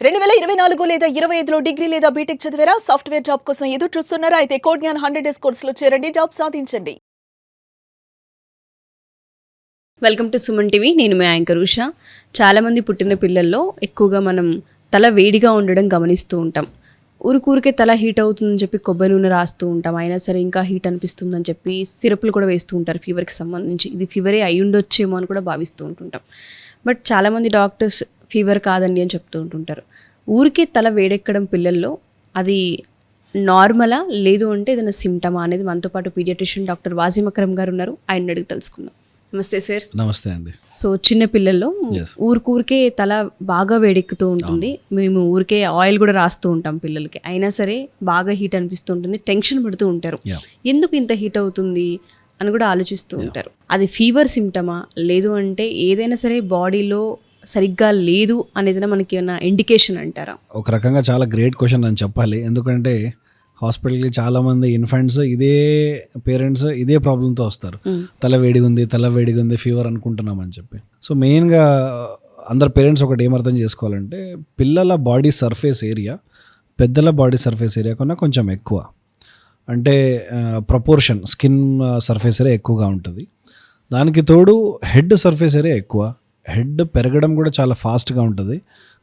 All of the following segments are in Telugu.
2024 లేదా 25లో డిగ్రీ లేదా బీటెక్ చదివారా? సాఫ్ట్‌వేర్ జాబ్ కోసం ఎదురు చూస్తున్నారా? అయితే కోడ్ జ్ఞాన్ 100 డేస్ కోర్సులో చేరండి, జాబ్ సాధించండి. Welcome to Suman TV. నేను మీ యాంకర్ ఉషా. చాలామంది పుట్టిన పిల్లల్లో ఎక్కువగా మనం తల వేడిగా ఉండడం గమనిస్తూ ఉంటాం. ఊరికే తల హీట్ అవుతుందని చెప్పి కొబ్బరి నూనె రాస్తూ ఉంటాం. అయినా సరే ఇంకా హీట్ అనిపిస్తుందని చెప్పి సిరప్లు కూడా వేస్తూ ఉంటారు ఫీవర్కి సంబంధించి. ఇది ఫీవరే అయి ఉండొచ్చేమో అని కూడా భావిస్తూ ఉంటుంటాం. బట్ చాలామంది డాక్టర్స్ ఫీవర్ కాదండి అని చెప్తూ ఉంటుంటారు. ఊరికే తల వేడెక్కడం పిల్లల్లో అది నార్మలా, లేదు అంటే ఏదైనా సిమ్టమా అనేది మనతో పాటు పీడియాట్రిషియన్ డాక్టర్ వాసిం అక్రమ్ గారు ఉన్నారు. ఆయన అడిగి తెలుసుకుందాం. నమస్తే సార్. నమస్తే అండి. సో చిన్న పిల్లల్లో Yes. ఊరికే తల బాగా వేడెక్కుతూ ఉంటుంది. మేము ఊరికే ఆయిల్ కూడా రాస్తూ ఉంటాం పిల్లలకి, అయినా సరే బాగా హీట్ అనిపిస్తూ ఉంటుంది, టెన్షన్ పడుతూ ఉంటారు. Yeah. ఎందుకు ఇంత హీట్ అవుతుంది అని కూడా ఆలోచిస్తూ ఉంటారు. అది ఫీవర్ సిమ్టమా, లేదు అంటే ఏదైనా సరే బాడీలో సరిగ్గా లేదు అనేది మనకి ఏమైనా ఇండికేషన్ అంటారా? ఒక రకంగా చాలా గ్రేట్ క్వశ్చన్ అని చెప్పాలి. ఎందుకంటే హాస్పిటల్కి చాలామంది ఇన్ఫాంట్స్ పేరెంట్స్ ఇదే ప్రాబ్లంతో వస్తారు. తల వేడిగా ఉంది ఫీవర్ అనుకుంటున్నామని చెప్పి. సో మెయిన్గా అందరు పేరెంట్స్ ఒకటి ఏమర్థం చేసుకోవాలంటే, పిల్లల బాడీ సర్ఫేస్ ఏరియా పెద్దల బాడీ సర్ఫేస్ ఏరియా కన్నా కొంచెం ఎక్కువ. అంటే ప్రపోర్షన్ స్కిన్ సర్ఫేస్ ఏరియా ఎక్కువగా ఉంటుంది. దానికి తోడు హెడ్ సర్ఫేస్ ఏరియా ఎక్కువ. హెడ్ పెరగడం కూడా చాలా ఫాస్ట్గా ఉంటుంది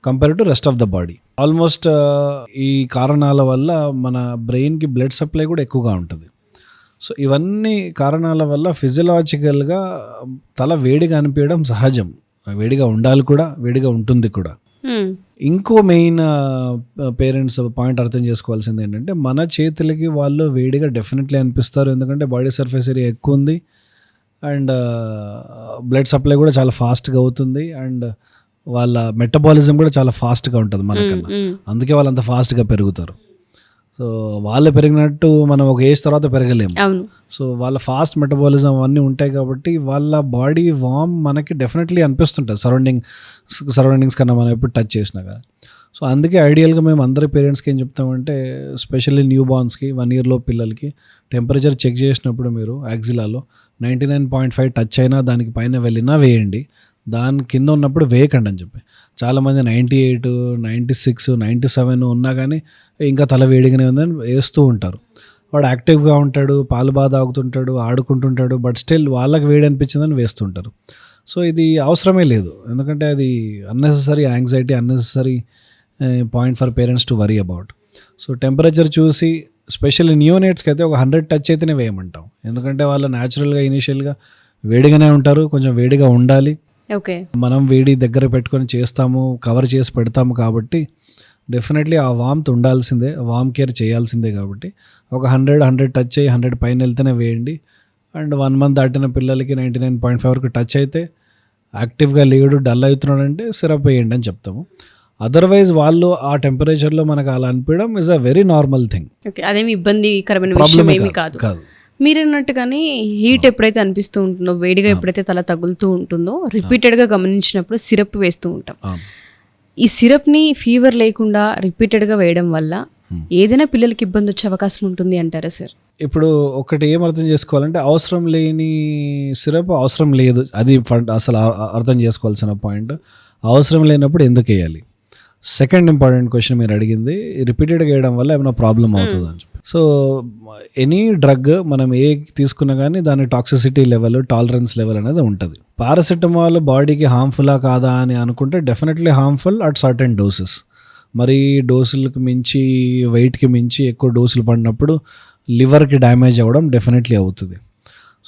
compare to rest of the body. Almost ఈ కారణాల వల్ల మన బ్రెయిన్కి బ్లడ్ సప్లై కూడా ఎక్కువగా ఉంటుంది. సో ఇవన్నీ కారణాల వల్ల ఫిజియలాజికల్గా తల వేడిగా అనిపించడం సహజం. వేడిగా ఉండాలి కూడా, వేడిగా ఉంటుంది కూడా. ఇంకో మెయిన్ పేరెంట్స్ పాయింట్ అర్థం చేసుకోవాల్సింది ఏంటంటే, మన చేతులకి వాళ్ళు వేడిగా డెఫినెట్లీ అనిపిస్తారు. ఎందుకంటే బాడీ సర్ఫేస్ ఏరియా ఎక్కువ ఉంది అండ్ బ్లడ్ సప్లై కూడా చాలా ఫాస్ట్గా అవుతుంది అండ్ వాళ్ళ మెటబాలిజం కూడా చాలా ఫాస్ట్గా ఉంటుంది మనకన్నా. అందుకే వాళ్ళు అంత ఫాస్ట్గా పెరుగుతారు. సో వాళ్ళు పెరిగినట్టు మనం ఒక ఏజ్ తర్వాత పెరగలేము. సో వాళ్ళ ఫాస్ట్ మెటబాలిజం అవన్నీ ఉంటాయి కాబట్టి వాళ్ళ బాడీ వామ్ మనకి డెఫినెట్లీ అనిపిస్తుంటుంది సరౌండింగ్స్ కన్నా మనం ఎప్పుడు టచ్ చేసినా కదా. సో అందుకే ఐడియల్గా మేము అందరి పేరెంట్స్కి ఏం చెప్తామంటే, స్పెషల్లీ న్యూ బార్న్స్కి 1 year టెంపరేచర్ టెంపరేచర్ చెక్ చేసినప్పుడు మీరు యాక్సిలాలో 99.5 టచ్ అయినా దానికి పైన వెళ్ళినా వేయండి, దాని కింద ఉన్నప్పుడు వేయకండి అని చెప్పి. చాలామంది 98, 96, 97 ఉన్నా కానీ ఇంకా తల వేడిగానే ఉందని వేస్తూ ఉంటారు. వాడు యాక్టివ్గా ఉంటాడు, పాలు బాగా తాగుతుంటాడు, ఆడుకుంటుంటాడు, బట్ స్టిల్ వాళ్ళకి వేడి అనిపించిందని వేస్తుంటారు. సో ఇది అవసరమే లేదు. ఎందుకంటే అది unnecessary anxiety, unnecessary point for parents to worry about. So temperature చూసి స్పెషల్లీ న్యూనేట్స్కి అయితే ఒక 100 టచ్ అయితేనే వేయమంటాం. ఎందుకంటే వాళ్ళు న్యాచురల్గా ఇనీషియల్గా వేడిగానే ఉంటారు, కొంచెం వేడిగా ఉండాలి. ఓకే, మనం వేడి దగ్గర పెట్టుకొని చేస్తాము, కవర్ చేసి పెడతాము కాబట్టి డెఫినెట్లీ ఆ వామ్త్ ఉండాల్సిందే, వామ్ కేర్ చేయాల్సిందే. కాబట్టి ఒక 100 టచ్ అయ్యి 100 పైన వెళ్తేనే వేయండి. అండ్ 1 month దాటిన పిల్లలకి 99.5 వరకు టచ్ అయితే, యాక్టివ్గా లేడు, డల్ అవుతున్నాడంటే సిరప్ వేయండి అని చెప్తాము. అదర్వైజ్ వాళ్ళు ఆ టెంపరేచర్లో మనకు అలా అనిపించడం is a very normal thing. Okay, అదేమి ఇబ్బందికరమైన విషయం ఏమీ కాదు. మీరు అన్నట్టుగానే హీట్ ఎప్పుడైతే అనిపిస్తూ ఉంటుందో, వేడిగా ఎప్పుడైతే తల తగులుతూ ఉంటుందో, రిపీటెడ్గా గమనించినప్పుడు సిరప్ వేస్తూ ఉంటాం. ఈ సిరప్ని ఫీవర్ లేకుండా రిపీటెడ్గా వేయడం వల్ల ఏదైనా పిల్లలకి ఇబ్బంది వచ్చే అవకాశం ఉంటుంది అంటారా సార్? ఇప్పుడు ఒకటి ఏం అర్థం చేసుకోవాలంటే, అవసరం లేని సిరప్ అవసరం లేదు, అది అసలు అర్థం చేసుకోవాల్సిన పాయింట్. అవసరం లేనప్పుడు ఎందుకు వేయాలి? సెకండ్ ఇంపార్టెంట్ క్వశ్చన్ మీరు అడిగింది, రిపీటెడ్గా వేయడం వల్ల ఏమైనా ప్రాబ్లం అవుతుంది అని చెప్పి. సో ఎనీ డ్రగ్ మనం ఏ తీసుకున్నా కానీ దాని టాక్సిసిటీ లెవెల్, టాలరెన్స్ లెవెల్ అనేది ఉంటుంది. పారాసిటమాల్ బాడీకి హార్మ్ఫుల్లా కాదా అని అనుకుంటే definitely harmful at certain doses. మరి డోసులకు మించి, వెయిట్కి మించి ఎక్కువ డోసులు పడినప్పుడు లివర్కి డ్యామేజ్ అవ్వడం డెఫినెట్లీ అవుతుంది.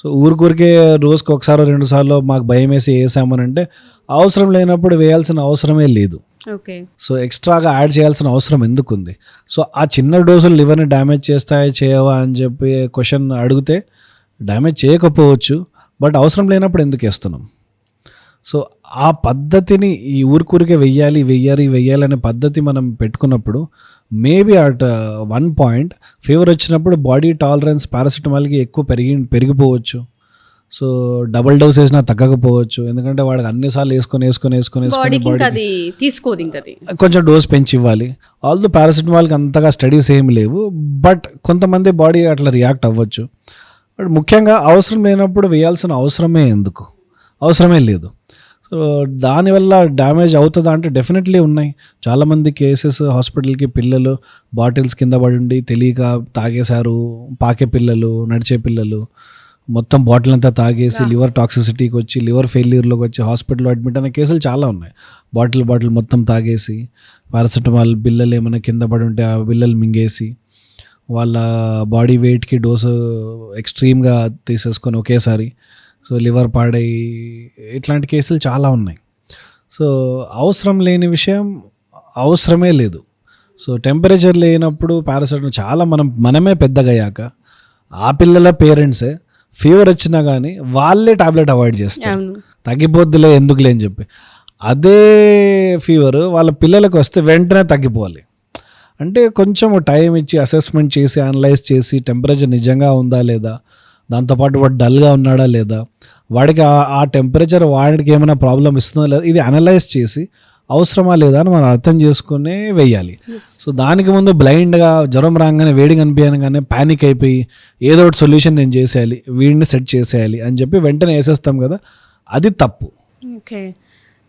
సో ఊరికే రోజుకి 1-2 సార్లు మాకు భయం వేసి వేసామనంటే అవసరం లేనప్పుడు వేయాల్సిన అవసరమే లేదు. ఓకే, సో ఎక్స్ట్రాగా యాడ్ చేయాల్సిన అవసరం ఎందుకు ఉంది? సో ఆ చిన్న డోసులు లివర్ని డ్యామేజ్ చేస్తాయా చేయవా అని చెప్పి క్వశ్చన్ అడిగితే, డ్యామేజ్ చేయకపోవచ్చు, బట్ అవసరం లేనప్పుడు ఎందుకు వేస్తున్నాం? సో ఆ పద్ధతిని ఈ ఊరికే వెయ్యాలి అనే పద్ధతి మనం పెట్టుకున్నప్పుడు, మేబీ అట్ 1 point ఫీవర్ వచ్చినప్పుడు బాడీ టాలరెన్స్ పారాసిటమాల్కి ఎక్కువ పెరిగిపోవచ్చు. సో డబుల్ డోస్ వేసినా తగ్గకపోవచ్చు. ఎందుకంటే వాడికి అన్నిసార్లు వేసుకొని కొంచెం డోస్ పెంచి ఇవ్వాలి. ఆల్దో పారాసిటమాల్కి అంతగా స్టడీస్ ఏమి లేవు, బట్ కొంతమంది బాడీ అట్లా రియాక్ట్ అవ్వచ్చు. బట్ ముఖ్యంగా అవసరం లేనప్పుడు వేయాల్సిన అవసరమే లేదు. సో దానివల్ల డ్యామేజ్ అవుతుందా అంటే డెఫినెట్లీ ఉన్నాయి. చాలామంది కేసెస్ హాస్పిటల్కి పిల్లలు బాటిల్స్ కింద పడి ఉండి తెలియక తాగేశారు, పాకే పిల్లలు, నడిచే పిల్లలు మొత్తం బాటిల్ అంతా తాగేసి లివర్ టాక్సిసిటీకి వచ్చి లివర్ ఫెయిల్యూర్లోకి వచ్చి హాస్పిటల్లో అడ్మిట్ అయిన కేసులు చాలా ఉన్నాయి. బాటిల్ మొత్తం తాగేసి పారాసెటమాల్ బిల్లలు ఏమైనా కింద పడి ఉంటే ఆ బిల్లలు మింగేసి వాళ్ళ బాడీ వెయిట్కి డోసు ఎక్స్ట్రీమ్గా తీసేసుకొని ఒకేసారి సో లివర్ పాడై ఇట్లాంటి కేసులు చాలా ఉన్నాయి. సో అవసరం లేని విషయం అవసరమే లేదు. సో టెంపరేచర్ లేనప్పుడు పారాసెటమాల్ చాలా మనమే పెద్దగయ్యాక ఆ పిల్లల పేరెంట్సే ఫీవర్ వచ్చినా కానీ వాళ్ళే టాబ్లెట్ అవాయిడ్ చేస్తారు, తగ్గిపోద్దులే ఎందుకులే అని చెప్పి. అదే ఫీవర్ వాళ్ళ పిల్లలకు వస్తే వెంటనే తగ్గిపోవాలి అంటే కొంచెం టైం ఇచ్చి అసెస్మెంట్ చేసి అనలైజ్ చేసి టెంపరేచర్ నిజంగా ఉందా లేదా, దాంతోపాటు వాడు డల్గా ఉన్నాడా లేదా, వాడికి ఆ టెంపరేచర్ వాడికి ఏమైనా ప్రాబ్లం ఇస్తుందా లేదా, ఇది అనలైజ్ చేసి అవసరమా లేదా అని మనం అర్థం చేసుకునే వెయ్యాలి. సో దానికి ముందు బ్లైండ్గా జ్వరం రాగానే వేడిగా అనిపించగానే ప్యానిక్ అయిపోయి ఏదో ఒకటి సొల్యూషన్ నేను చేసేయాలి, వీడిని సెట్ చేసేయాలి అని చెప్పి వెంటనే వేసేస్తాం కదా, అది తప్పు. ఓకే,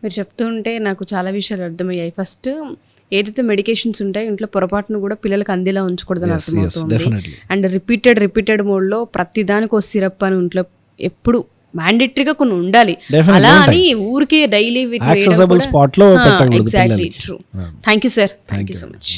మీరు చెప్తుంటే నాకు చాలా విషయాలు అర్థమయ్యాయి. ఫస్ట్ ఏదైతే మెడికేషన్స్ ఉంటాయో ఇంట్లో పొరపాటును కూడా పిల్లలకు అందేలా ఉంచకూడదని అర్థమవుతుంది. అండ్ రిపీటెడ్ మోడ్లో ప్రతి దానికి ఒక సిరప్ అని ఇంట్లో ఎప్పుడు మ్యాండేటరీగా కొన్ని ఉండాలి. అలా అని ఊరికే డైలీ యాక్సెసిబుల్ స్పాట్లో పెట్టకూడదు. Exactly true. Thank you sir, thank you so much.